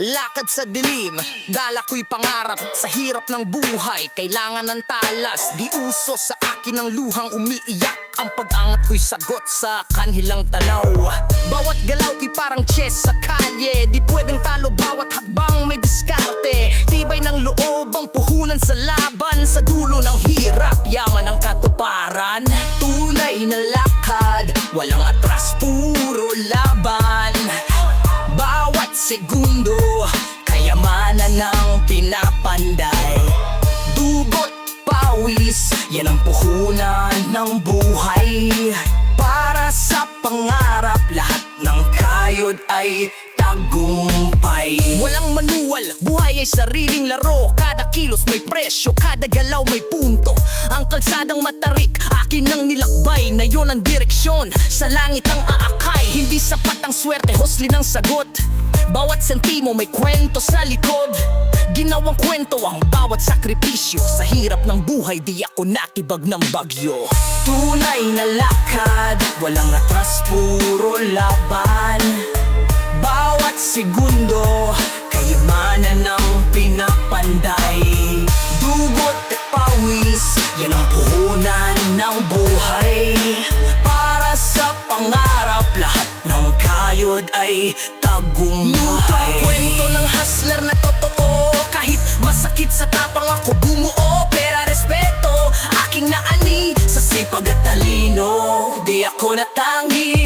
Lakad sa dilim, dala ko'y pangarap. Sa hirap ng buhay, kailangan ng talas. Di uso sa akin ang luhang umiiyak. Ang pag-angat ko'y sagot sa kanilang tanaw. Bawat galaw ko'y parang chess sa kalye. Di pwedeng talo bawat hakbang may diskarte. Tibay ng loob ang puhunan sa laban. Sa dulo ng hirap, yaman ang katuparan. Tunay na lakad, walang atras, puro laban. Bawat segundo, kayamanan ng pinapanday. Dugot, pawis, yan ang puhunan ng buhay. Para sa pangarap, lahat ng kayod ay tagumpay. Walang manual, buhay ay sariling laro. Kada kilos may presyo, kada galaw may punto. Ang kalsadang matarik, akin ang nilakbay. Na yon ang direksyon, sa langit ang aakay. Hindi sapat ang swerte, hustlin ang sagot. Bawat sentimo may kwento sa likod. Ginawang kwento ang bawat sakripisyo. Sa hirap ng buhay, di ako nakibag ng bagyo. Tunay na lakad, walang atras, puro laban. Bawat segundo, kayamanan ng pinapanday. Dugot at pawis, yan ang puhunan ng buhay. Para sa pangarap, lahat ng kayod ay tagumpay. Luto ang kwento ng hustler na totoo. Kahit masakit sa tapang ako bumuo. Pera, respeto, aking naani sa sipag at talino. Di ako natangi